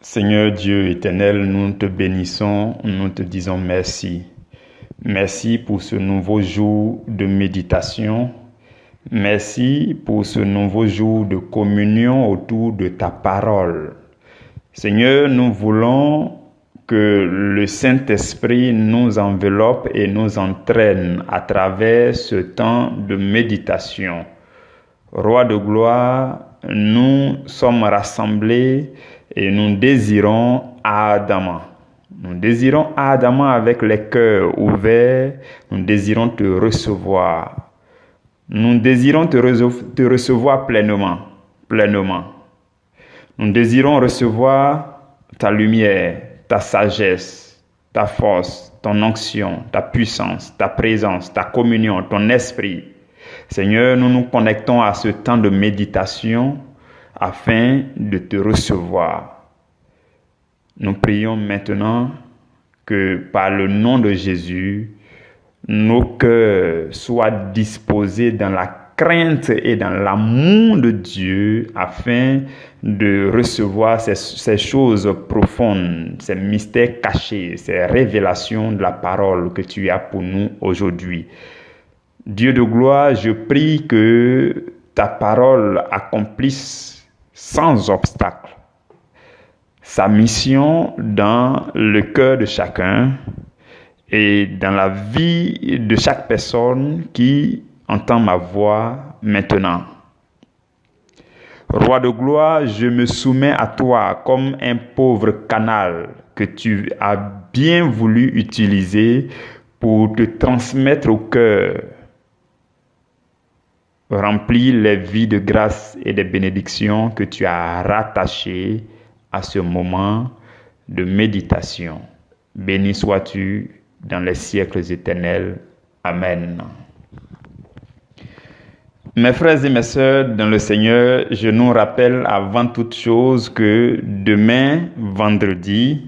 Seigneur Dieu éternel, nous te bénissons, nous te disons merci. Merci pour ce nouveau jour de méditation. Merci pour ce nouveau jour de communion autour de ta parole. Seigneur, nous voulons que le Saint-Esprit nous enveloppe et nous entraîne à travers ce temps de méditation. Roi de gloire, nous sommes rassemblés et nous désirons ardemment. Nous désirons ardemment avec les cœurs ouverts, nous désirons te recevoir. Nous désirons te recevoir pleinement. Nous désirons recevoir ta lumière, ta sagesse, ta force, ton onction, ta puissance, ta présence, ta communion, ton esprit. Seigneur, nous nous connectons à ce temps de méditation afin de te recevoir. Nous prions maintenant que par le nom de Jésus, nos cœurs soient disposés dans la crainte et dans l'amour de Dieu afin de recevoir ces choses profondes, ces mystères cachés, ces révélations de la parole que tu as pour nous aujourd'hui. Dieu de gloire, je prie que ta parole accomplisse sans obstacle sa mission dans le cœur de chacun et dans la vie de chaque personne qui entend ma voix maintenant. Roi de gloire, je me soumets à toi comme un pauvre canal que tu as bien voulu utiliser pour te transmettre au cœur. Remplis les vies de grâce et de bénédictions que tu as rattachées à ce moment de méditation. Béni sois-tu dans les siècles éternels. Amen. Mes frères et mes sœurs dans le Seigneur, je nous rappelle avant toute chose que demain, vendredi,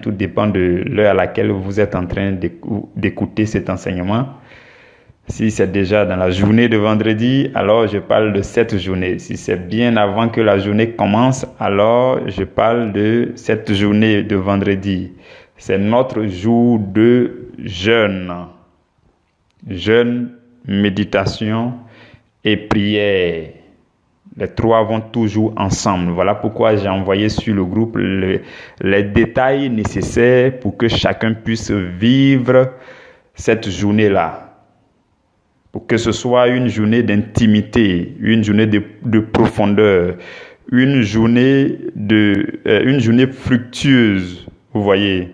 tout dépend de l'heure à laquelle vous êtes en train d'écouter cet enseignement. Si c'est déjà dans la journée de vendredi, alors je parle de cette journée. Si c'est bien avant que la journée commence, alors je parle de cette journée de vendredi. C'est notre jour de jeûne. Jeûne, méditation et prière. Les trois vont toujours ensemble. Voilà pourquoi j'ai envoyé sur le groupe les détails nécessaires pour que chacun puisse vivre cette journée-là. Pour que ce soit une journée d'intimité, une journée de profondeur, une journée fructueuse, vous voyez.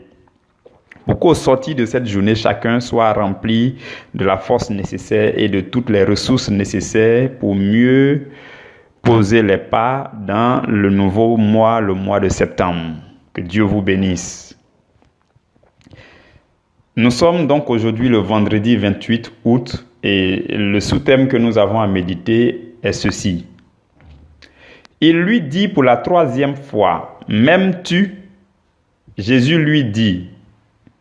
Pour qu'au sortir de cette journée, chacun soit rempli de la force nécessaire et de toutes les ressources nécessaires pour mieux poser les pas dans le nouveau mois, le mois de septembre. Que Dieu vous bénisse. Nous sommes donc aujourd'hui le vendredi 28 août et le sous-thème que nous avons à méditer est ceci. Il lui dit pour la troisième fois, « M'aimes-tu » Jésus lui dit,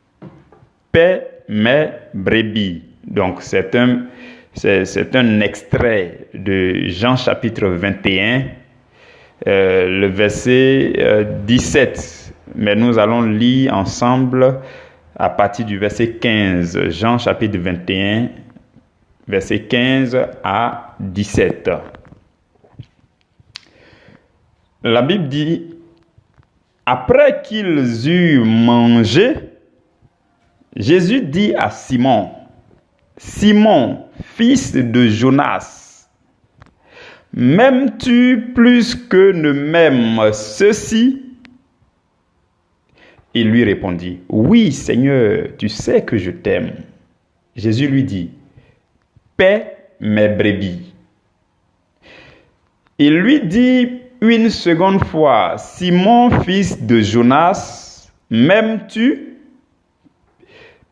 « Paie mes brebis ». Donc c'est un extrait de Jean chapitre 21, le verset 17. Mais nous allons lire ensemble à partir du verset 15, Jean chapitre 21, verset 15 à 17. La Bible dit, après qu'ils eurent mangé, Jésus dit à Simon, « Simon, fils de Jonas, m'aimes-tu plus que ne m'aiment ceux-ci » Il lui répondit, « Oui, Seigneur, tu sais que je t'aime. » Jésus lui dit, « Paie mes brebis. » Il lui dit une seconde fois, « Simon, fils de Jonas, m'aimes-tu »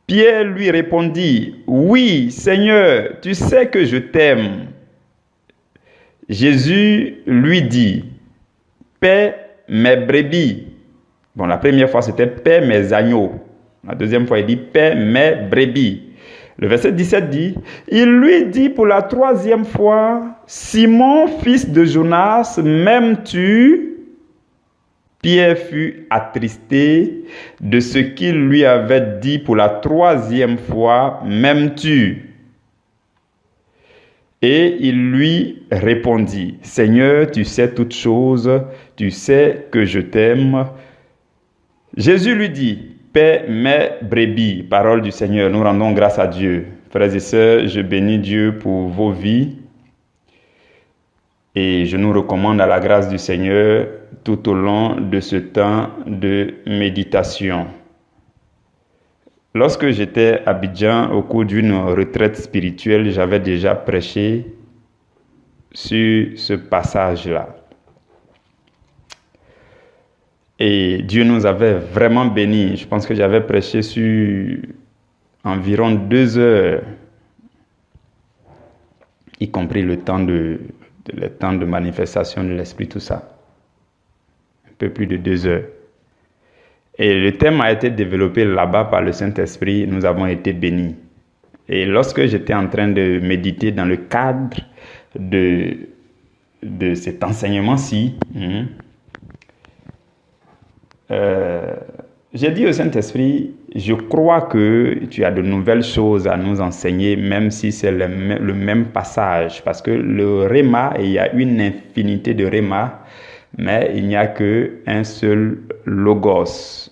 Pierre lui répondit, « Oui, Seigneur, tu sais que je t'aime. » Jésus lui dit, « Paie mes brebis. » Bon, la première fois, c'était « Paie mes agneaux ». La deuxième fois, il dit « Paie mes brebis ». Le verset 17 dit, « Il lui dit pour la troisième fois, « Simon, fils de Jonas, m'aimes-tu » Pierre fut attristé de ce qu'il lui avait dit pour la 3e fois, « M'aimes-tu » Et il lui répondit, « Seigneur, tu sais toutes choses, tu sais que je t'aime. » Jésus lui dit, « Paix mes brebis. » Parole du Seigneur, nous rendons grâce à Dieu. Frères et sœurs, je bénis Dieu pour vos vies et je nous recommande à la grâce du Seigneur tout au long de ce temps de méditation. Lorsque j'étais à Abidjan, au cours d'une retraite spirituelle, j'avais déjà prêché sur ce passage-là. Et Dieu nous avait vraiment bénis. Je pense que j'avais prêché sur environ 2 heures, y compris le temps de manifestation de l'Esprit, tout ça. Un peu plus de 2 heures. Et le thème a été développé là-bas par le Saint-Esprit. Nous avons été bénis. Et lorsque j'étais en train de méditer dans le cadre de cet enseignement-ci, j'ai dit au Saint-Esprit, je crois que tu as de nouvelles choses à nous enseigner, même si c'est le même passage. Parce que le réma, il y a une infinité de réma, mais il n'y a qu'un seul logos.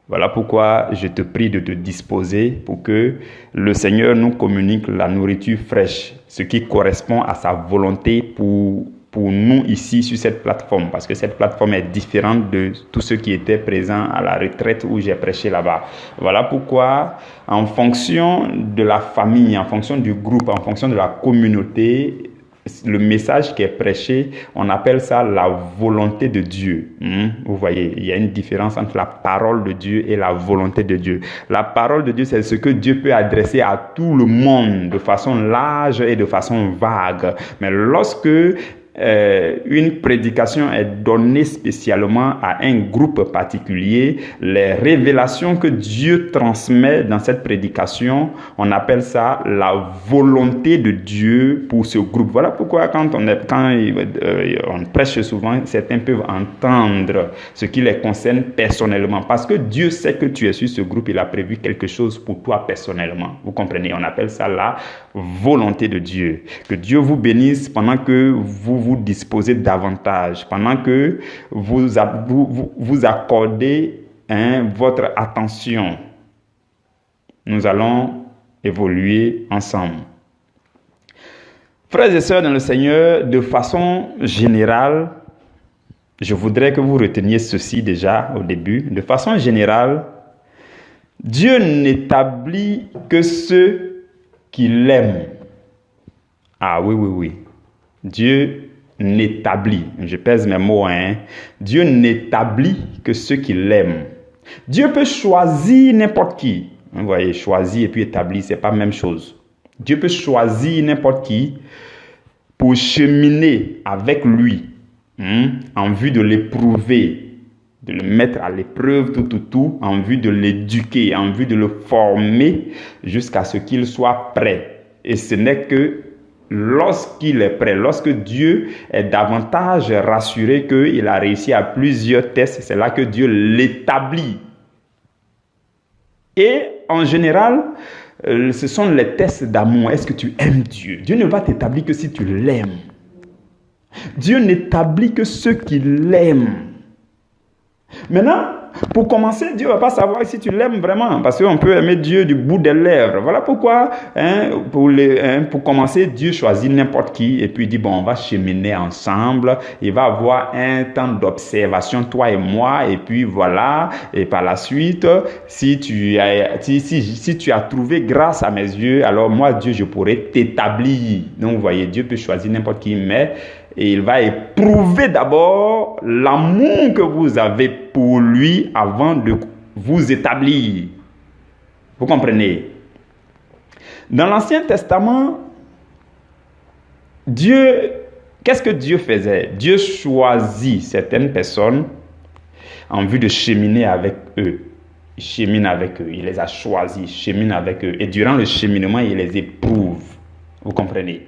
Voilà pourquoi je te prie de te disposer pour que le Seigneur nous communique la nourriture fraîche, ce qui correspond à sa volonté pour nous ici sur cette plateforme, parce que cette plateforme est différente de tous ceux qui étaient présents à la retraite où j'ai prêché là-bas. Voilà pourquoi, en fonction de la famille, en fonction du groupe, en fonction de la communauté, le message qui est prêché, on appelle ça la volonté de Dieu. Vous voyez, il y a une différence entre la parole de Dieu et la volonté de Dieu. La parole de Dieu, c'est ce que Dieu peut adresser à tout le monde de façon large et de façon vague. Mais lorsque une prédication est donnée spécialement à un groupe particulier, les révélations que Dieu transmet dans cette prédication, on appelle ça la volonté de Dieu pour ce groupe. Voilà pourquoi quand on prêche souvent, certains peuvent entendre ce qui les concerne personnellement, parce que Dieu sait que tu es sur ce groupe, il a prévu quelque chose pour toi personnellement. Vous comprenez? On appelle ça la volonté de Dieu. Que Dieu vous bénisse pendant que vous disposez davantage, pendant que vous accordez votre attention. Nous allons évoluer ensemble. Frères et sœurs dans le Seigneur, de façon générale, je voudrais que vous reteniez ceci déjà au début. De façon générale, Dieu n'établit que ceux qui l'aiment. Ah oui. Dieu n'établit, je pèse mes mots, Dieu n'établit que ceux qui l'aiment. Dieu peut choisir n'importe qui. Vous voyez, choisir et puis établir, c'est pas la même chose. Dieu peut choisir n'importe qui pour cheminer avec lui, en vue de l'éprouver, de le mettre à l'épreuve, tout, en vue de l'éduquer, en vue de le former jusqu'à ce qu'il soit prêt. Et ce n'est que lorsqu'il est prêt, lorsque Dieu est davantage rassuré qu'il a réussi à plusieurs tests, c'est là que Dieu l'établit. Et en général, ce sont les tests d'amour. Est-ce que tu aimes Dieu? Dieu ne va t'établir que si tu l'aimes. Dieu n'établit que ceux qui l'aiment. Maintenant, pour commencer, Dieu ne va pas savoir si tu l'aimes vraiment, parce qu'on peut aimer Dieu du bout des lèvres. Voilà pourquoi, pour commencer, Dieu choisit n'importe qui et puis dit, bon, on va cheminer ensemble. Il va avoir un temps d'observation, toi et moi, et puis voilà. Et par la suite, si tu as trouvé grâce à mes yeux, alors moi, Dieu, je pourrais t'établir. Donc, vous voyez, Dieu peut choisir n'importe qui, mais et il va éprouver d'abord l'amour que vous avez pour lui avant de vous établir. Vous comprenez? Dans l'Ancien Testament, qu'est-ce que Dieu faisait? Dieu choisit certaines personnes en vue de cheminer avec eux. Il chemine avec eux, il les a choisis, il chemine avec eux. Et durant le cheminement, il les éprouve. Vous comprenez?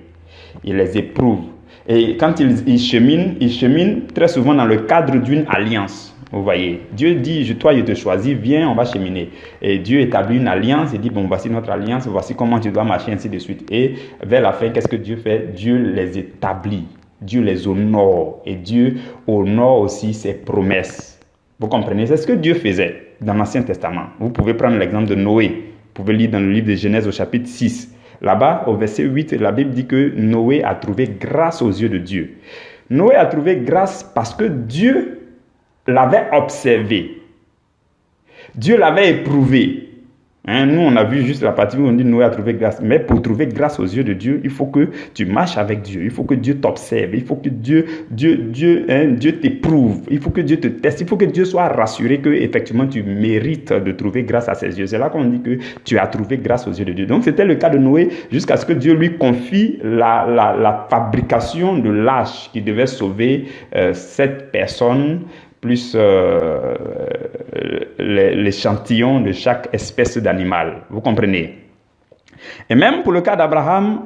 Il les éprouve. Et quand il chemine très souvent dans le cadre d'une alliance. Vous voyez, Dieu dit, toi, je te choisis, viens, on va cheminer. Et Dieu établit une alliance, il dit, bon, voici notre alliance, voici comment tu dois marcher, ainsi de suite. Et vers la fin, qu'est-ce que Dieu fait? Dieu les établit, Dieu les honore. Et Dieu honore aussi ses promesses. Vous comprenez? C'est ce que Dieu faisait dans l'Ancien Testament. Vous pouvez prendre l'exemple de Noé. Vous pouvez lire dans le livre de Genèse au chapitre 6. Là-bas, au verset 8, la Bible dit que Noé a trouvé grâce aux yeux de Dieu. Noé a trouvé grâce parce que Dieu l'avait observé. Dieu l'avait éprouvé. Nous, on a vu juste la partie où on dit Noé a trouvé grâce. Mais pour trouver grâce aux yeux de Dieu, il faut que tu marches avec Dieu. Il faut que Dieu t'observe. Il faut que Dieu t'éprouve. Il faut que Dieu te teste. Il faut que Dieu soit rassuré que effectivement tu mérites de trouver grâce à ses yeux. C'est là qu'on dit que tu as trouvé grâce aux yeux de Dieu. Donc c'était le cas de Noé jusqu'à ce que Dieu lui confie la fabrication de l'arche qui devait sauver 7 personnes plus l'échantillon de chaque espèce d'animal. Vous comprenez? Et même pour le cas d'Abraham,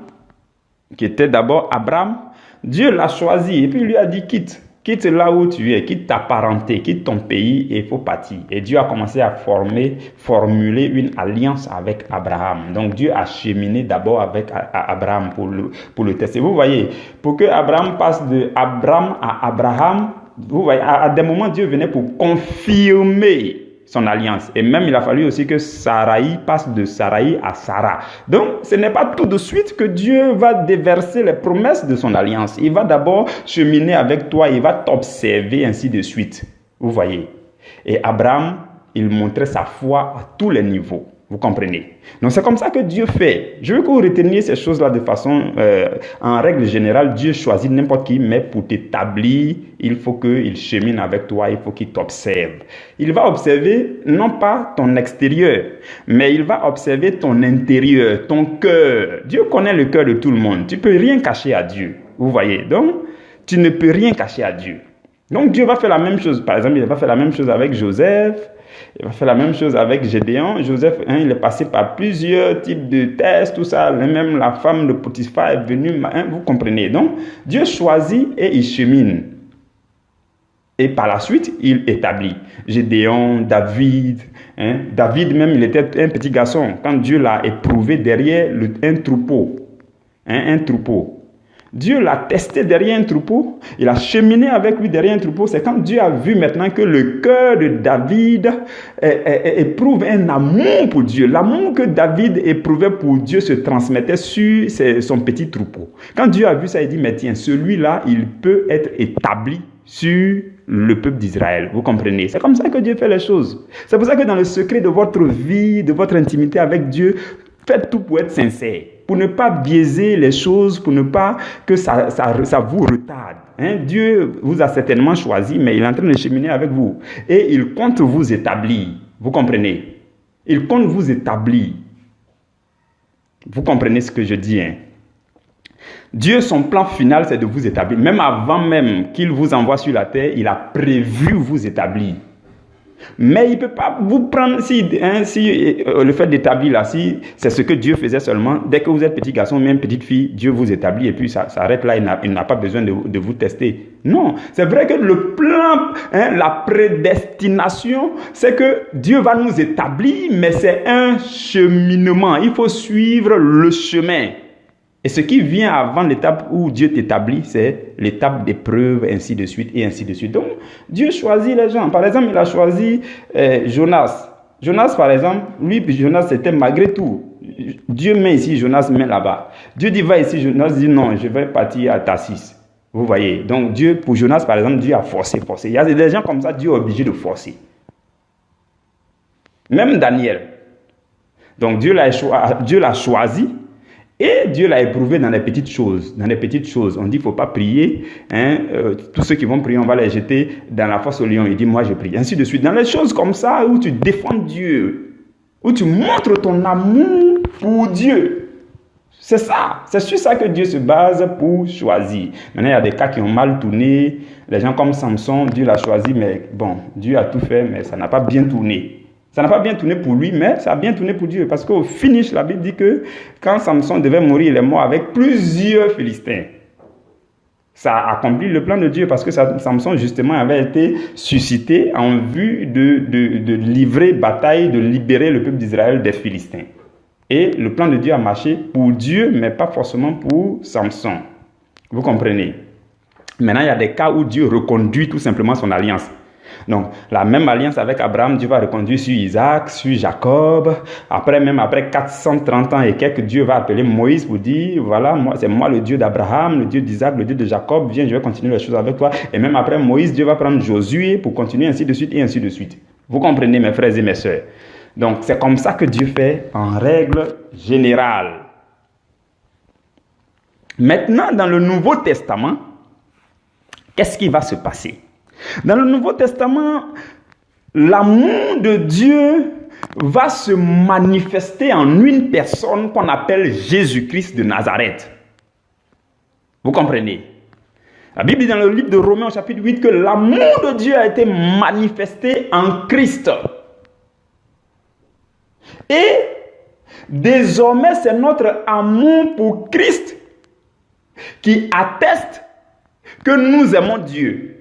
qui était d'abord Abraham, Dieu l'a choisi et puis il lui a dit quitte là où tu es, quitte ta parenté, quitte ton pays et il faut partir. Et Dieu a commencé à formuler une alliance avec Abraham. Donc Dieu a cheminé d'abord avec Abraham pour le tester. Vous voyez, pour que Abraham passe de Abraham à Abraham, vous voyez, à des moments, Dieu venait pour confirmer son alliance. Et même, il a fallu aussi que Sarai passe de Sarai à Sarah. Donc, ce n'est pas tout de suite que Dieu va déverser les promesses de son alliance. Il va d'abord cheminer avec toi, il va t'observer, ainsi de suite. Vous voyez. Et Abraham, il montrait sa foi à tous les niveaux. Vous comprenez? Donc c'est comme ça que Dieu fait. Je veux que vous reteniez ces choses-là de façon, en règle générale, Dieu choisit n'importe qui, mais pour t'établir, il faut qu'il chemine avec toi, il faut qu'il t'observe. Il va observer non pas ton extérieur, mais il va observer ton intérieur, ton cœur. Dieu connaît le cœur de tout le monde. Tu ne peux rien cacher à Dieu. Vous voyez? Donc, tu ne peux rien cacher à Dieu. Donc Dieu va faire la même chose. Par exemple, il va faire la même chose avec Joseph. Il va faire la même chose avec Gédéon. Joseph, il est passé par plusieurs types de tests, tout ça. Même la femme de Potiphar est venue. Vous comprenez? Donc, Dieu choisit et il chemine. Et par la suite, il établit. Gédéon, David. David même, il était un petit garçon. Quand Dieu l'a éprouvé derrière un troupeau. Un troupeau. Dieu l'a testé derrière un troupeau, il a cheminé avec lui derrière un troupeau. C'est quand Dieu a vu maintenant que le cœur de David éprouve un amour pour Dieu. L'amour que David éprouvait pour Dieu se transmettait sur son petit troupeau. Quand Dieu a vu ça, il dit, mais tiens, celui-là, il peut être établi sur le peuple d'Israël. Vous comprenez? C'est comme ça que Dieu fait les choses. C'est pour ça que dans le secret de votre vie, de votre intimité avec Dieu, faites tout pour être sincère, pour ne pas biaiser les choses, pour ne pas que ça vous retarde. Dieu vous a certainement choisi, mais il est en train de cheminer avec vous. Et il compte vous établir. Vous comprenez? Il compte vous établir. Vous comprenez ce que je dis, Dieu, son plan final, c'est de vous établir. Même avant même qu'il vous envoie sur la terre, il a prévu vous établir. Mais il ne peut pas vous prendre, si le fait d'établir là, si c'est ce que Dieu faisait seulement, dès que vous êtes petit garçon, même petite fille, Dieu vous établit et puis ça s'arrête là, il n'a pas besoin de vous tester. Non, c'est vrai que le plan, la prédestination, c'est que Dieu va nous établir, mais c'est un cheminement. Il faut suivre le chemin. Et ce qui vient avant l'étape où Dieu t'établit, c'est l'étape d'épreuve, ainsi de suite, et ainsi de suite. Donc, Dieu choisit les gens. Par exemple, il a choisi Jonas. Jonas, par exemple, lui, Jonas, c'était malgré tout. Dieu met ici, Jonas met là-bas. Dieu dit, va ici, Jonas dit, non, je vais partir à Tarsis. Vous voyez. Donc, Dieu, pour Jonas, par exemple, Dieu a forcé. Il y a des gens comme ça, Dieu est obligé de forcer. Même Daniel. Donc, Dieu l'a choisi. Et Dieu l'a éprouvé dans les petites choses. Dans les petites choses. On dit, il ne faut pas prier. Tous ceux qui vont prier, on va les jeter dans la fosse au lion. Il dit, moi je prie. Ainsi de suite. Dans les choses comme ça, où tu défends Dieu. Où tu montres ton amour pour Dieu. C'est ça. C'est sur ça que Dieu se base pour choisir. Maintenant, il y a des cas qui ont mal tourné. Les gens comme Samson, Dieu l'a choisi. Mais bon, Dieu a tout fait, mais ça n'a pas bien tourné. Ça n'a pas bien tourné pour lui, mais ça a bien tourné pour Dieu. Parce qu'au finish, la Bible dit que quand Samson devait mourir, il est mort avec plusieurs Philistins. Ça a accompli le plan de Dieu parce que Samson, justement, avait été suscité en vue de livrer bataille, de libérer le peuple d'Israël des Philistins. Et le plan de Dieu a marché pour Dieu, mais pas forcément pour Samson. Vous comprenez? Maintenant, il y a des cas où Dieu reconduit tout simplement son alliance. Donc, la même alliance avec Abraham, Dieu va reconduire sur Isaac, sur Jacob. Après 430 ans et quelques, Dieu va appeler Moïse pour dire, voilà, c'est moi le Dieu d'Abraham, le Dieu d'Isaac, le Dieu de Jacob. Viens, je vais continuer les choses avec toi. Et même après Moïse, Dieu va prendre Josué pour continuer ainsi de suite et ainsi de suite. Vous comprenez, mes frères et mes sœurs? Donc, c'est comme ça que Dieu fait en règle générale. Maintenant, dans le Nouveau Testament, qu'est-ce qui va se passer? Dans le Nouveau Testament, l'amour de Dieu va se manifester en une personne qu'on appelle Jésus-Christ de Nazareth. Vous comprenez? La Bible dit dans le livre de Romains, chapitre 8, que l'amour de Dieu a été manifesté en Christ. Et désormais, c'est notre amour pour Christ qui atteste que nous aimons Dieu.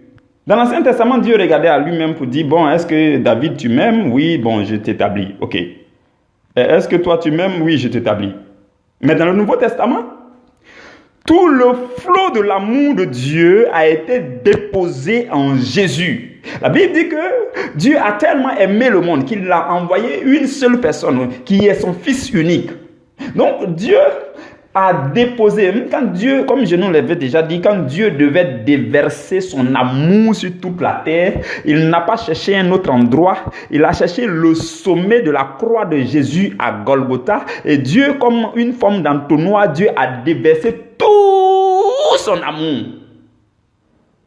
Dans l'Ancien Testament, Dieu regardait à lui-même pour dire, bon, est-ce que David, tu m'aimes? Oui, bon, je t'établis. Ok. Est-ce que toi, tu m'aimes? Oui, je t'établis. Mais dans le Nouveau Testament, tout le flot de l'amour de Dieu a été déposé en Jésus. La Bible dit que Dieu a tellement aimé le monde qu'il a envoyé une seule personne, qui est son Fils unique. Donc, Dieu a déposé, quand Dieu, comme je nous l'avais déjà dit, quand Dieu devait déverser son amour sur toute la terre, il n'a pas cherché un autre endroit, il a cherché le sommet de la croix de Jésus à Golgotha, et Dieu, comme une forme d'entonnoir, Dieu a déversé tout son amour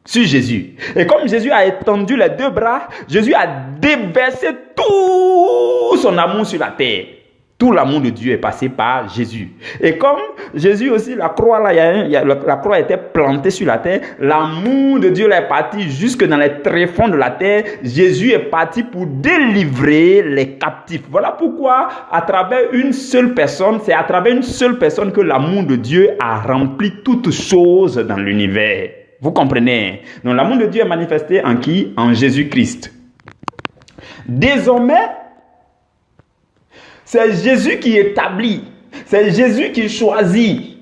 sur Jésus. Et comme Jésus a étendu les deux bras, Jésus a déversé tout son amour sur la terre. Tout l'amour de Dieu est passé par Jésus. Et comme Jésus aussi, la croix là, la croix était plantée sur la terre, l'amour de Dieu là est parti jusque dans les tréfonds de la terre. Jésus est parti pour délivrer les captifs. Voilà pourquoi, à travers une seule personne, c'est à travers une seule personne que l'amour de Dieu a rempli toutes choses dans l'univers. Vous comprenez? Donc l'amour de Dieu est manifesté en qui? En Jésus-Christ. Désormais, c'est Jésus qui établit. C'est Jésus qui choisit.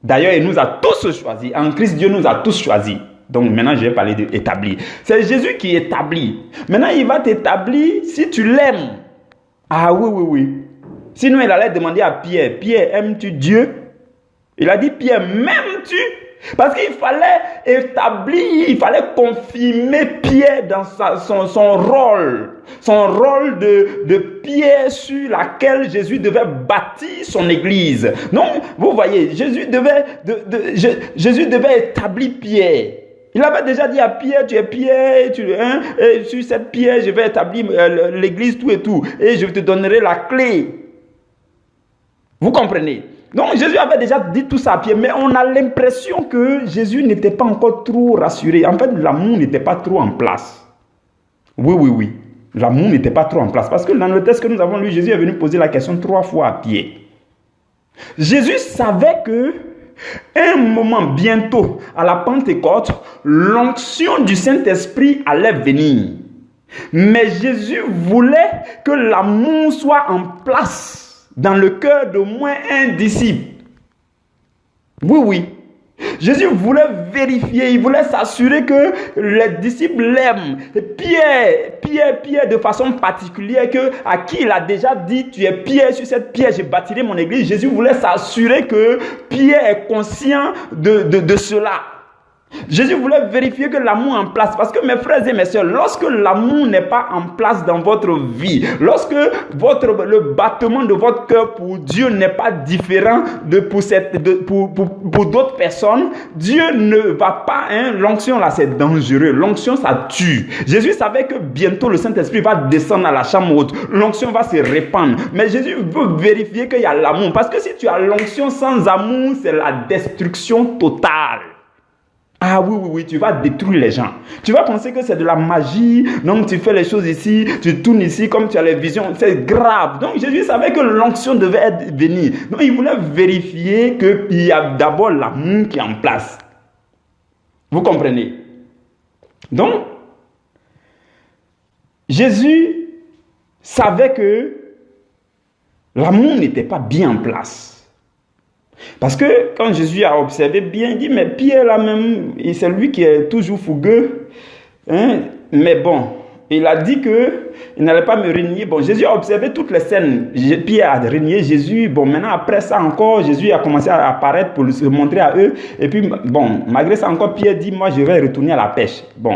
D'ailleurs, il nous a tous choisis. En Christ, Dieu nous a tous choisis. Donc maintenant, je vais parler d'établir. C'est Jésus qui établit. Maintenant, il va t'établir si tu l'aimes. Ah oui, oui, oui. Sinon, il allait demander à Pierre, Pierre, aimes-tu Dieu? Il a dit, Pierre, m'aimes-tu? Parce qu'il fallait établir, il fallait confirmer Pierre dans son rôle de pierre sur laquelle Jésus devait bâtir son église. Donc, vous voyez, Jésus devait établir Pierre. Il avait déjà dit à Pierre, tu es Pierre, et sur cette pierre, je vais établir l'église, tout et tout, et je te donnerai la clé. Vous comprenez? Donc Jésus avait déjà dit tout ça à Pierre, mais on a l'impression que Jésus n'était pas encore trop rassuré. En fait, l'amour n'était pas trop en place. Oui, oui, oui. L'amour n'était pas trop en place. Parce que dans le texte que nous avons lu, Jésus est venu poser la question 3 fois à Pierre. Jésus savait que un moment bientôt, à la Pentecôte, l'onction du Saint-Esprit allait venir. Mais Jésus voulait que l'amour soit en place dans le cœur d'au moins un disciple. Oui, oui. Jésus voulait vérifier, il voulait s'assurer que les disciples l'aiment. Pierre, de façon particulière, à qui il a déjà dit, tu es Pierre, sur cette pierre, je bâtirai mon église. Jésus voulait s'assurer que Pierre est conscient de cela. Jésus voulait vérifier que l'amour est en place. Parce que mes frères et mes sœurs, lorsque l'amour n'est pas en place dans votre vie, lorsque le battement de votre cœur pour Dieu n'est pas différent pour d'autres personnes, Dieu ne va pas, l'onction là c'est dangereux, l'onction ça tue. Jésus savait que bientôt le Saint-Esprit va descendre à la chambre haute, l'onction va se répandre. Mais Jésus veut vérifier qu'il y a l'amour. Parce que si tu as l'onction sans amour, c'est la destruction totale. Ah oui, oui, oui, tu vas détruire les gens. Tu vas penser que c'est de la magie. Donc tu fais les choses ici, tu tournes ici comme tu as les visions. C'est grave. Donc Jésus savait que l'onction devait venir. Donc il voulait vérifier qu'il y a d'abord l'amour qui est en place. Vous comprenez? Donc, Jésus savait que l'amour n'était pas bien en place. Parce que quand Jésus a observé bien, il dit, mais Pierre là même, c'est lui qui est toujours fougueux. Hein? Mais bon, il a dit qu'il n'allait pas me renier. Bon, Jésus a observé toutes les scènes. Pierre a renié Jésus. Bon, maintenant, après ça encore, Jésus a commencé à apparaître pour se montrer à eux. Et puis, bon, malgré ça encore, Pierre dit, moi, je vais retourner à la pêche. Bon,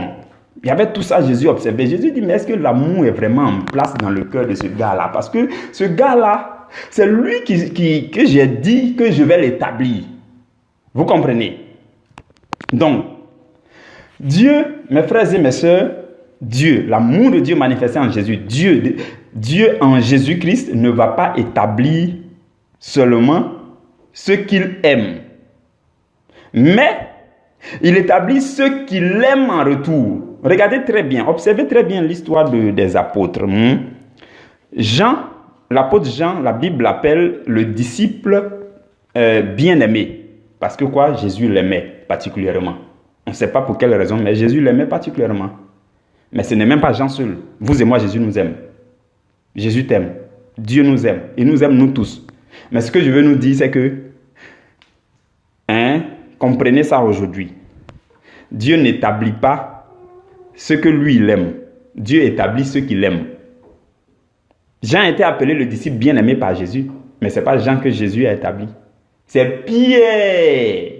il y avait tout ça, Jésus observait. Jésus dit, mais est-ce que l'amour est vraiment en place dans le cœur de ce gars-là? Parce que ce gars-là, c'est lui que j'ai dit que je vais l'établir. Vous comprenez? Donc, Dieu, mes frères et mes sœurs, Dieu, l'amour de Dieu manifesté en Jésus, Dieu en Jésus-Christ ne va pas établir seulement ce qu'il aime, mais il établit ce qu'il aime en retour. Regardez très bien, observez très bien l'histoire des apôtres. Jean, l'apôtre Jean, la Bible l'appelle le disciple bien-aimé. Parce que quoi? Jésus l'aimait particulièrement. On ne sait pas pour quelle raison, mais Jésus l'aimait particulièrement. Mais ce n'est même pas Jean seul. Vous et moi, Jésus nous aime. Jésus t'aime. Dieu nous aime. Il nous aime nous tous. Mais ce que je veux nous dire, c'est que, comprenez ça aujourd'hui. Dieu n'établit pas ce que lui, il aime. Dieu établit ce qu'il aime. Jean a été appelé le disciple bien-aimé par Jésus. Mais ce n'est pas Jean que Jésus a établi. C'est Pierre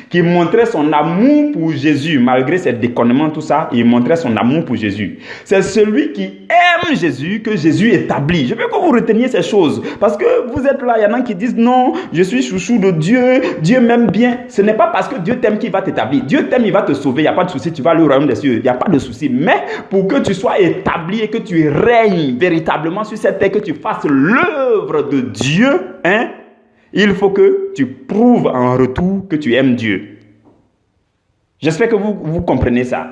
qui montrait son amour pour Jésus. Malgré ses déconnements, tout ça, il montrait son amour pour Jésus. C'est celui qui aime Jésus que Jésus établit. Je veux que vous reteniez ces choses. Parce que vous êtes là, il y en a qui disent non, je suis chouchou de Dieu, Dieu m'aime bien. Ce n'est pas parce que Dieu t'aime qu'il va t'établir. Dieu t'aime, il va te sauver, il n'y a pas de souci, tu vas aller au royaume des cieux, il n'y a pas de souci. Mais pour que tu sois établi et que tu règnes véritablement sur cette terre, que tu fasses l'œuvre de Dieu, il faut que tu prouves en retour que tu aimes Dieu. J'espère que vous comprenez ça.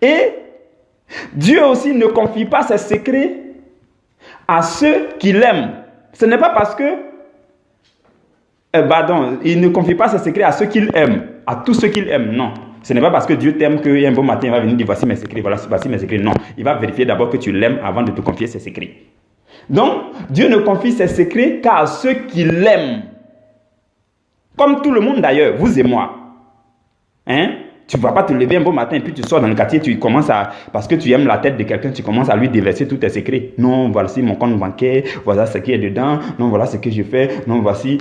Et Dieu aussi ne confie pas ses secrets à ceux qui l'aiment. Ce n'est pas parce que... il ne confie pas ses secrets à ceux qu'il aime, à tous ceux qu'il aime, non. Ce n'est pas parce que Dieu t'aime qu'un bon matin, il va venir dire voici mes secrets, voici mes secrets. Non, il va vérifier d'abord que tu l'aimes avant de te confier ses secrets. Donc, Dieu ne confie ses secrets qu'à ceux qui l'aiment. Comme tout le monde d'ailleurs, vous et moi. Tu ne vas pas te lever un beau matin et puis tu sors dans le quartier, tu commences à... Parce que tu aimes la tête de quelqu'un, tu commences à lui déverser tous tes secrets. Non, voici mon compte bancaire, voilà ce qui est dedans, non, voilà ce que je fais, non, voici...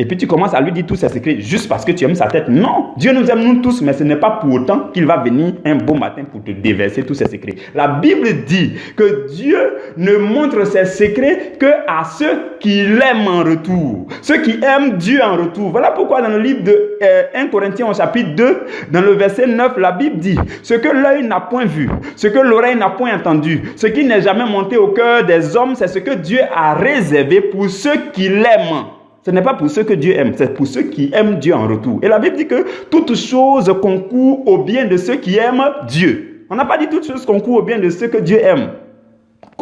Et puis tu commences à lui dire tous ses secrets juste parce que tu aimes sa tête. Non, Dieu nous aime nous tous, mais ce n'est pas pour autant qu'il va venir un beau matin pour te déverser tous ses secrets. La Bible dit que Dieu ne montre ses secrets qu'à ceux qui l'aiment en retour. Ceux qui aiment Dieu en retour. Voilà pourquoi dans le livre de 1 Corinthiens au chapitre 2, dans le verset 9, la Bible dit « Ce que l'œil n'a point vu, ce que l'oreille n'a point entendu, ce qui n'est jamais monté au cœur des hommes, c'est ce que Dieu a réservé pour ceux qui l'aiment. » Ce n'est pas pour ceux que Dieu aime, c'est pour ceux qui aiment Dieu en retour. Et la Bible dit que toute chose concourt au bien de ceux qui aiment Dieu. On n'a pas dit toute chose concourt au bien de ceux que Dieu aime.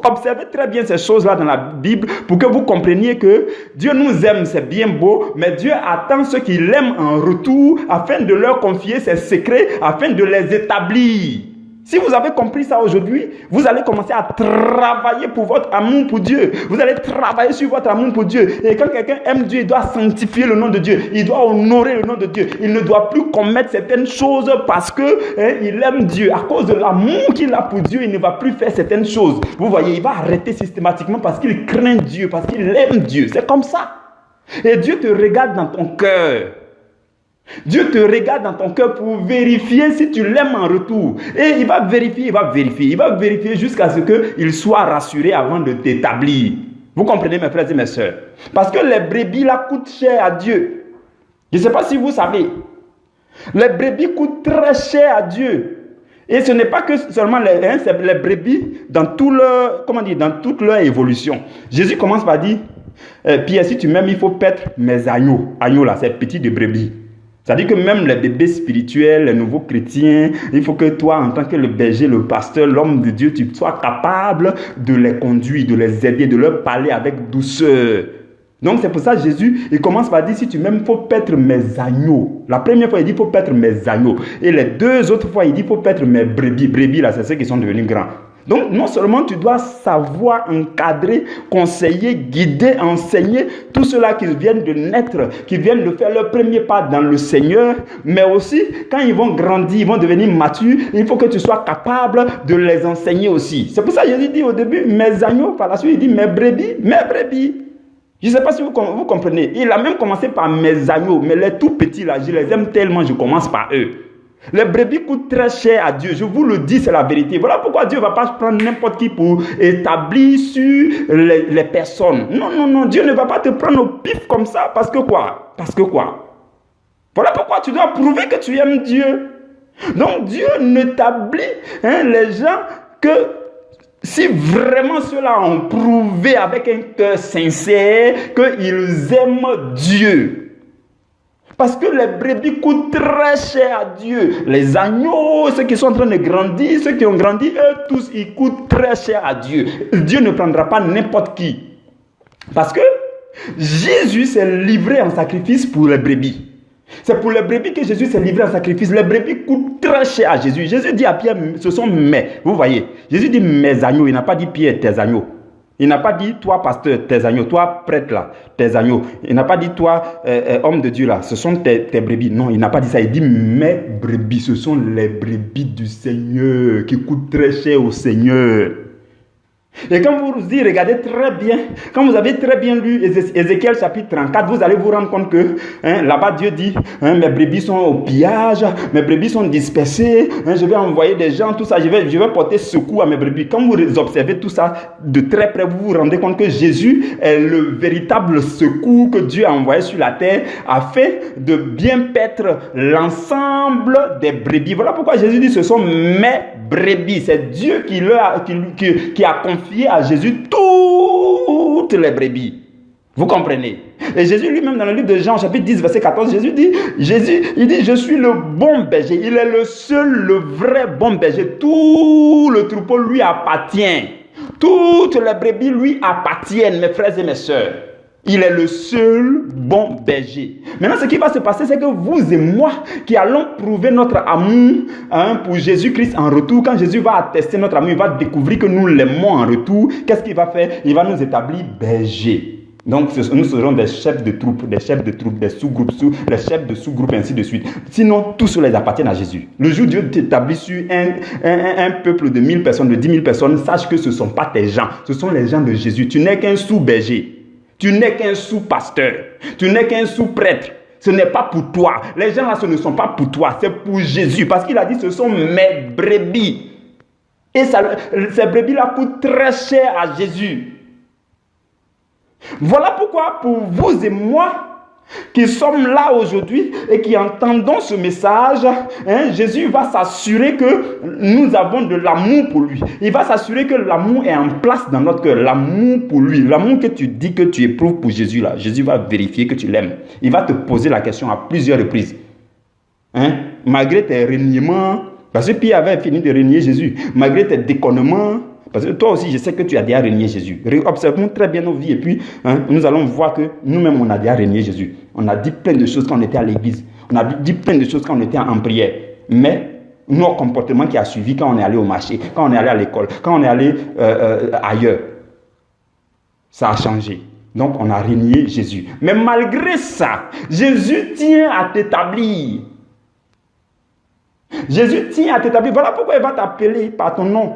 Observez très bien ces choses-là dans la Bible pour que vous compreniez que Dieu nous aime, c'est bien beau, mais Dieu attend ceux qui l'aiment en retour afin de leur confier ses secrets, afin de les établir. Si vous avez compris ça aujourd'hui, vous allez commencer à travailler pour votre amour pour Dieu. Vous allez travailler sur votre amour pour Dieu. Et quand quelqu'un aime Dieu, il doit sanctifier le nom de Dieu. Il doit honorer le nom de Dieu. Il ne doit plus commettre certaines choses parce que il aime Dieu. À cause de l'amour qu'il a pour Dieu, il ne va plus faire certaines choses. Vous voyez, il va arrêter systématiquement parce qu'il craint Dieu, parce qu'il aime Dieu. C'est comme ça. Et Dieu te regarde dans ton cœur. Dieu te regarde dans ton cœur pour vérifier si tu l'aimes en retour. Et il va vérifier jusqu'à ce qu'il soit rassuré avant de t'établir. Vous comprenez mes frères et mes sœurs? Parce que les brebis là coûtent cher à Dieu. Je ne sais pas si vous savez. Les brebis coûtent très cher à Dieu. Et ce n'est pas que seulement c'est les brebis dans toute leur évolution. Jésus commence par dire, Pierre, si tu m'aimes, il faut paître mes agneaux. Agneaux là, c'est petit de brebis. C'est-à-dire que même les bébés spirituels, les nouveaux chrétiens, il faut que toi, en tant que le berger, le pasteur, l'homme de Dieu, tu sois capable de les conduire, de les aider, de leur parler avec douceur. Donc c'est pour ça que Jésus, il commence par dire, si tu m'aimes, il faut paître mes agneaux. La première fois, il dit, il faut paître mes agneaux. Et les deux autres fois, il dit, il faut paître mes brebis. Brebis, là, c'est ceux qui sont devenus grands. Donc, non seulement tu dois savoir encadrer, conseiller, guider, enseigner tous ceux-là qui viennent de naître, qui viennent de faire leur premier pas dans le Seigneur, mais aussi, quand ils vont grandir, ils vont devenir matures, il faut que tu sois capable de les enseigner aussi. C'est pour ça que Jésus dit au début, mes agneaux, par la suite, il dit, mes brebis, mes brebis. Je ne sais pas si vous comprenez. Il a même commencé par mes agneaux, mais les tout petits là, je les aime tellement, je commence par eux. Les brebis coûtent très cher à Dieu, je vous le dis, c'est la vérité. Voilà pourquoi Dieu ne va pas prendre n'importe qui pour établir sur les personnes. Non, non, non, Dieu ne va pas te prendre au pif comme ça, parce que quoi? Parce que quoi? Voilà pourquoi tu dois prouver que tu aimes Dieu. Donc Dieu n'établit les gens que si vraiment ceux-là ont prouvé avec un cœur sincère qu'ils aiment Dieu. Parce que les brebis coûtent très cher à Dieu. Les agneaux, ceux qui sont en train de grandir, ceux qui ont grandi, eux tous, ils coûtent très cher à Dieu. Dieu ne prendra pas n'importe qui. Parce que Jésus s'est livré en sacrifice pour les brebis. C'est pour les brebis que Jésus s'est livré en sacrifice. Les brebis coûtent très cher à Jésus. Jésus dit à Pierre, ce sont mes. Vous voyez, Jésus dit mes agneaux. Il n'a pas dit Pierre, tes agneaux. Il n'a pas dit toi pasteur, tes agneaux, toi prêtre là, tes agneaux. Il n'a pas dit toi homme de Dieu là, ce sont tes brebis. Non, il n'a pas dit ça. Il dit mes brebis, ce sont les brebis du Seigneur qui coûtent très cher au Seigneur. Et quand vous y regardez très bien, quand vous avez très bien lu Ézéchiel chapitre 34, vous allez vous rendre compte que là-bas Dieu dit, mes brebis sont au pillage, mes brebis sont dispersées, je vais envoyer des gens, tout ça, je vais porter secours à mes brebis. Quand vous observez tout ça de très près, vous vous rendez compte que Jésus est le véritable secours que Dieu a envoyé sur la terre afin de bien paître l'ensemble des brebis. Voilà pourquoi Jésus dit, ce sont mes brebis. C'est Dieu qui a confié à Jésus toutes les brebis. Vous comprenez? Et Jésus lui-même dans le livre de Jean chapitre 10 verset 14, Jésus dit, je suis le bon berger. Il est le seul, le vrai bon berger. Tout le troupeau lui appartient. Toutes les brebis lui appartiennent, mes frères et mes sœurs. Il est le seul bon berger. Maintenant, ce qui va se passer, c'est que vous et moi, qui allons prouver notre amour pour Jésus-Christ en retour, quand Jésus va attester notre amour, il va découvrir que nous l'aimons en retour. Qu'est-ce qu'il va faire? Il va nous établir bergers. Donc, nous serons des chefs de troupes, des sous-groupes, les chefs de sous-groupes, ainsi de suite. Sinon, tous cela appartiennent à Jésus. Le jour où Dieu t'établit sur un peuple de 1000 personnes, de 10 000 personnes, sache que ce ne sont pas tes gens, ce sont les gens de Jésus. Tu n'es qu'un sous-berger. Tu n'es qu'un sous-pasteur. Tu n'es qu'un sous-prêtre. Ce n'est pas pour toi. Les gens là, ce ne sont pas pour toi. C'est pour Jésus. Parce qu'il a dit, ce sont mes brebis. Et ces brebis-là coûtent très cher à Jésus. Voilà pourquoi, pour vous et moi, qui sommes là aujourd'hui et qui entendons ce message, Jésus va s'assurer que nous avons de l'amour pour lui. Il va s'assurer que l'amour est en place dans notre cœur. L'amour pour lui, l'amour que tu dis que tu éprouves pour Jésus là, Jésus va vérifier que tu l'aimes. Il va te poser la question à plusieurs reprises. Malgré tes reniements, parce que Pierre avait fini de renier Jésus, malgré tes déconnements, parce que toi aussi, je sais que tu as déjà renié Jésus. Observons très bien nos vies et puis nous allons voir que nous-mêmes, on a déjà renié Jésus. On a dit plein de choses quand on était à l'église. On a dit plein de choses quand on était en prière. Mais nos comportements qui a suivi quand on est allé au marché, quand on est allé à l'école, quand on est allé ailleurs, ça a changé. Donc, on a renié Jésus. Mais malgré ça, Jésus tient à t'établir. Jésus tient à t'établir. Voilà pourquoi il va t'appeler par ton nom.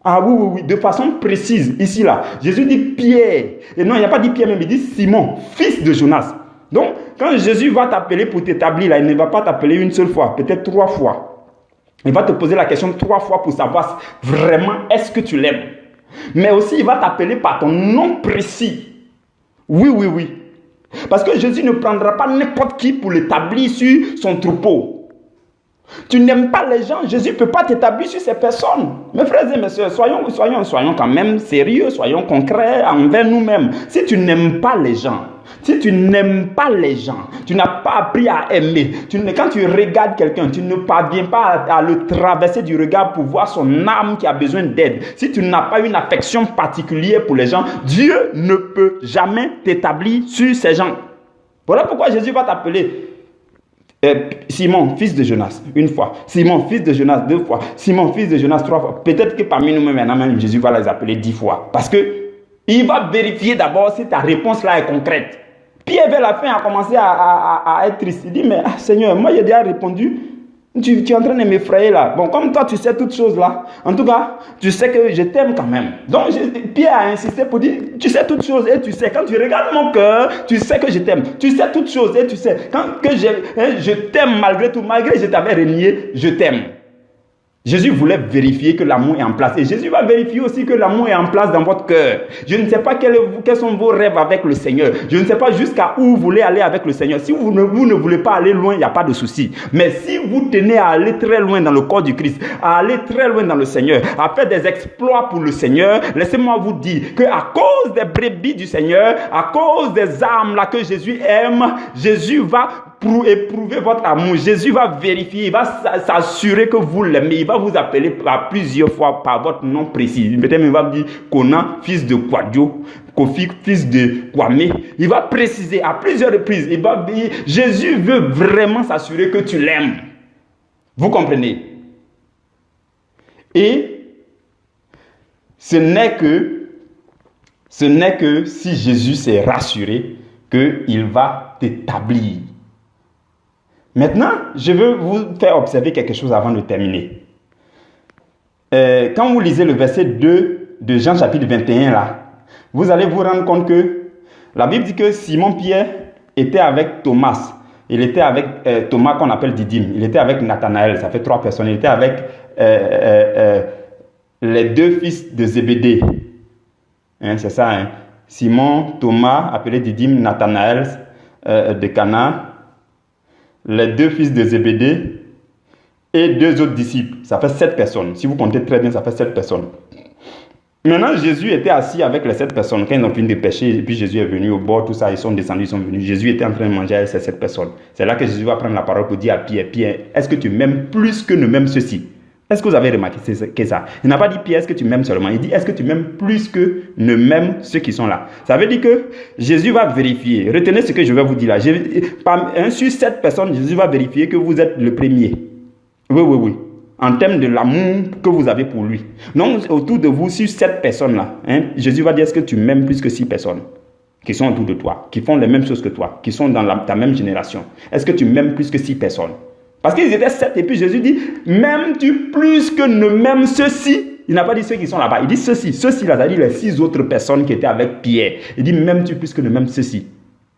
Ah oui, de façon précise, ici, là. Jésus dit Pierre. Et non, il n'a pas dit Pierre, même il dit Simon, fils de Jonas. Donc, quand Jésus va t'appeler pour t'établir, là, il ne va pas t'appeler une seule fois, peut-être 3 fois. Il va te poser la question 3 fois pour savoir vraiment est-ce que tu l'aimes. Mais aussi, il va t'appeler par ton nom précis. Oui. Parce que Jésus ne prendra pas n'importe qui pour l'établir sur son troupeau. Tu n'aimes pas les gens, Jésus ne peut pas t'établir sur ces personnes. Mes frères et mes soeurs, soyons quand même sérieux, soyons concrets envers nous-mêmes. Si tu n'aimes pas les gens, si tu n'aimes pas les gens, tu n'as pas appris à aimer, quand tu regardes quelqu'un, tu ne parviens pas à le traverser du regard pour voir son âme qui a besoin d'aide, si tu n'as pas une affection particulière pour les gens, Dieu ne peut jamais t'établir sur ces gens. Voilà pourquoi Jésus va t'appeler Simon, fils de Jonas, une fois. Simon, fils de Jonas, 2 fois. Simon, fils de Jonas, 3 fois. Peut-être que parmi nous-mêmes, maintenant même, Jésus va les appeler 10 fois. Parce que il va vérifier d'abord si ta réponse là est concrète. Pierre, vers la fin, a commencé à être triste. Il dit, mais Seigneur, moi j'ai déjà répondu. Tu es en train de m'effrayer là. Bon, comme toi, tu sais toutes choses là. En tout cas, tu sais que je t'aime quand même. Donc, Pierre a insisté pour dire, tu sais toutes choses et tu sais. Quand tu regardes mon cœur, tu sais que je t'aime. Tu sais toutes choses et tu sais. Que je t'aime malgré tout, malgré que je t'avais renié, je t'aime. Jésus voulait vérifier que l'amour est en place. Et Jésus va vérifier aussi que l'amour est en place dans votre cœur. Je ne sais pas quels sont vos rêves avec le Seigneur. Je ne sais pas jusqu'à où vous voulez aller avec le Seigneur. Si vous ne voulez pas aller loin, il n'y a pas de souci. Mais si vous tenez à aller très loin dans le corps du Christ, à aller très loin dans le Seigneur, à faire des exploits pour le Seigneur, laissez-moi vous dire qu'à cause des brebis du Seigneur, à cause des âmes là que Jésus aime, Jésus va éprouver votre amour. Jésus va vérifier, il va s'assurer que vous l'aimez. Il va vous appeler par plusieurs fois par votre nom précis. Peut-être il va vous dire Kona, fils de Kwadio, Kofi, fils de Kwame. Il va préciser à plusieurs reprises. Il va dire, Jésus veut vraiment s'assurer que tu l'aimes. Vous comprenez? Et ce n'est que si Jésus s'est rassuré qu'il va t'établir. Maintenant, je veux vous faire observer quelque chose avant de terminer. Quand vous lisez le verset 2 de Jean chapitre 21, là, vous allez vous rendre compte que la Bible dit que Simon-Pierre était avec Thomas. Il était avec Thomas qu'on appelle Didyme. Il était avec Nathanaël, ça fait 3 personnes. Il était avec les 2 fils de Zébédée. Hein, c'est ça, hein? Simon, Thomas, appelé Didyme, Nathanaël de Cana, les 2 fils de Zébédée et 2 autres disciples. Ça fait 7 personnes. Si vous comptez très bien, ça fait 7 personnes. Maintenant, Jésus était assis avec les 7 personnes. Quand ils ont fini de pêcher, et puis Jésus est venu au bord, tout ça, ils sont descendus, ils sont venus. Jésus était en train de manger avec ces 7 personnes. C'est là que Jésus va prendre la parole pour dire à Pierre, Pierre, est-ce que tu m'aimes plus que ne m'aimes ceux-ci? Est-ce que vous avez remarqué ça? Il n'a pas dit Pierre, est-ce que tu m'aimes seulement? Il dit, est-ce que tu m'aimes plus que ne m'aiment ceux qui sont là? Ça veut dire que Jésus va vérifier. Retenez ce que je vais vous dire là. Sur 7 personnes, Jésus va vérifier que vous êtes le premier. Oui. En termes de l'amour que vous avez pour lui. Donc, autour de vous, sur 7 personnes-là, hein, Jésus va dire, est-ce que tu m'aimes plus que 6 personnes qui sont autour de toi, qui font les mêmes choses que toi, qui sont dans ta même génération? Est-ce que tu m'aimes plus que 6 personnes? Parce qu'ils étaient 7, et puis Jésus dit, m'aimes-tu plus que ne m'aiment ceux-ci? Il n'a pas dit ceux qui sont là-bas, il dit ceux-ci. Ceux-ci, là, c'est-à-dire les 6 autres personnes qui étaient avec Pierre. Il dit, m'aimes-tu plus que ne m'aiment ceux-ci?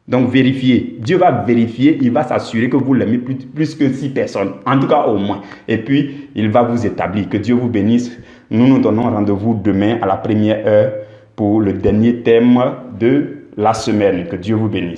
Donc vérifiez. Dieu va vérifier, il va s'assurer que vous l'aimez plus que 6 personnes. En tout cas au moins. Et puis il va vous établir. Que Dieu vous bénisse. Nous nous donnons rendez-vous demain à la première heure pour le dernier thème de la semaine. Que Dieu vous bénisse.